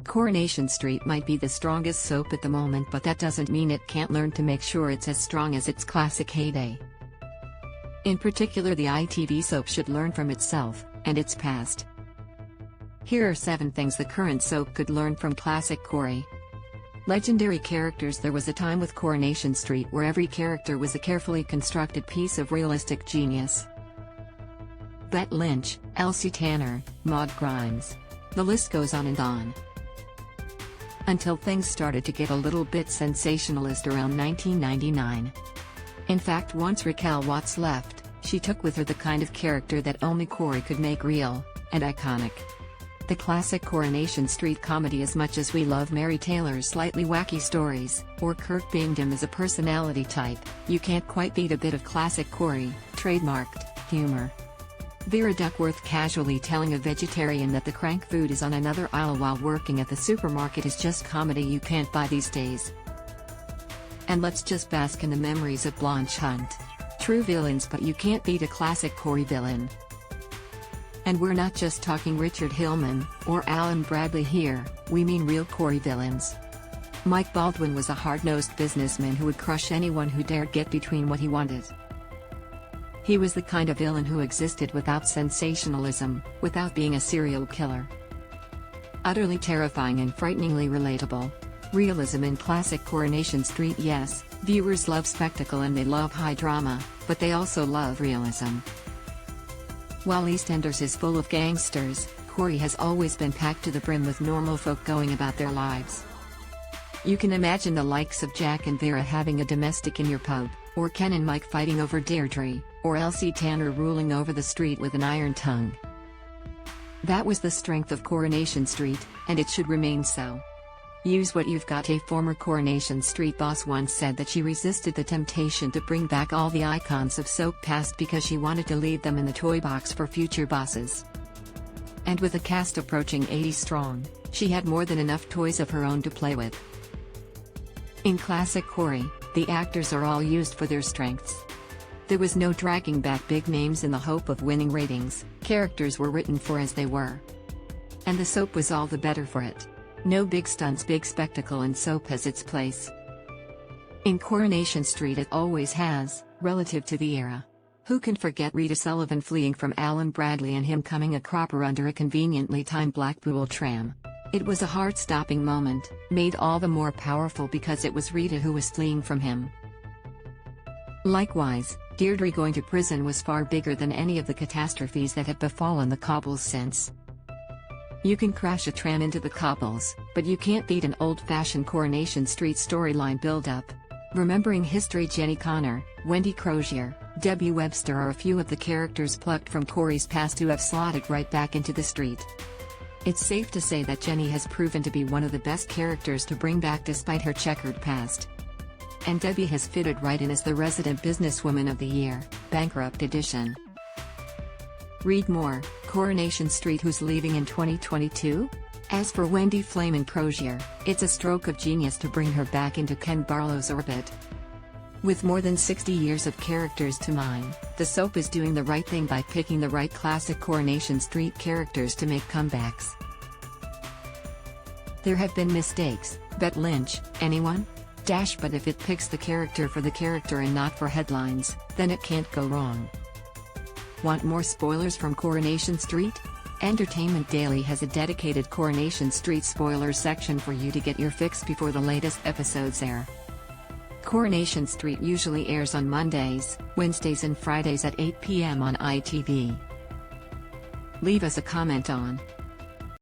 Coronation Street might be the strongest soap at the moment, but that doesn't mean it can't learn to make sure it's as strong as its classic heyday. In particular, the ITV soap should learn from itself and its past. Here are 7 things the current soap could learn from Classic Corrie. Legendary characters. There was a time with Coronation Street where every character was a carefully constructed piece of realistic genius. Lynch, Elsie Tanner, Maud Grimes. The list goes on and on. Until things started to get a little bit sensationalist around 1999. In fact, once Raquel Watts left, she took with her the kind of character that only Corrie could make real and iconic. The classic Coronation Street comedy. As much as we love Mary Taylor's slightly wacky stories, or Kirk Bingham's as a personality type, you can't quite beat a bit of Classic Corrie, trademarked humor. Vera Duckworth casually telling a vegetarian that the crank food is on another aisle while working at the supermarket is just comedy you can't buy these days. And let's just bask in the memories of Blanche Hunt. True villains, but you can't beat a Classic Corrie villain. And we're not just talking Richard Hillman or Alan Bradley here, we mean real Corrie villains. Mike Baldwin was a hard-nosed businessman who would crush anyone who dared get between what he wanted. He was the kind of villain who existed without sensationalism, without being a serial killer. Utterly terrifying and frighteningly relatable. Realism in Classic Coronation Street. Yes, viewers love spectacle and they love high drama, but they also love realism. While EastEnders is full of gangsters, Corrie has always been packed to the brim with normal folk going about their lives. You can imagine the likes of Jack and Vera having a domestic in your pub, or Ken and Mike fighting over Deirdre, or Elsie Tanner ruling over the street with an iron tongue. That was the strength of Coronation Street, and it should remain so. Use what you've got. A former Coronation Street boss once said that she resisted the temptation to bring back all the icons of soap past because she wanted to leave them in the toy box for future bosses. And with a cast approaching 80 strong, she had more than enough toys of her own to play with. In Classic Corrie, the actors are all used for their strengths. There was no dragging back big names in the hope of winning ratings. Characters were written for as they were. And the soap was all the better for it. No big stunts, big spectacle, and soap has its place. In Coronation Street it always has, relative to the era. Who can forget Rita Sullivan fleeing from Alan Bradley and him coming a cropper under a conveniently timed Blackpool tram? It was a heart-stopping moment, made all the more powerful because it was Rita who was fleeing from him. Likewise, Deirdre going to prison was far bigger than any of the catastrophes that have befallen the cobbles since. You can crash a tram into the cobbles, but you can't beat an old-fashioned Coronation Street storyline build-up. Remembering history, Jenny Connor, Wendy Crozier, Debbie Webster are a few of the characters plucked from Corrie's past who have slotted right back into the street. It's safe to say that Jenny has proven to be one of the best characters to bring back despite her checkered past. And Debbie has fitted right in as the resident businesswoman of the year, Bankrupt Edition. Read more, Coronation Street who's leaving in 2022? As for Wendy Flamin Crozier, it's a stroke of genius to bring her back into Ken Barlow's orbit. With more than 60 years of characters to mine, the soap is doing the right thing by picking the right Classic Coronation Street characters to make comebacks. There have been mistakes, bet Lynch, anyone? But if it picks the character for the character and not for headlines, then it can't go wrong. Want more spoilers from Coronation Street? Entertainment Daily has a dedicated Coronation Street spoilers section for you to get your fix before the latest episodes air. Coronation Street usually airs on Mondays, Wednesdays and Fridays at 8 p.m. on ITV. Leave us a comment on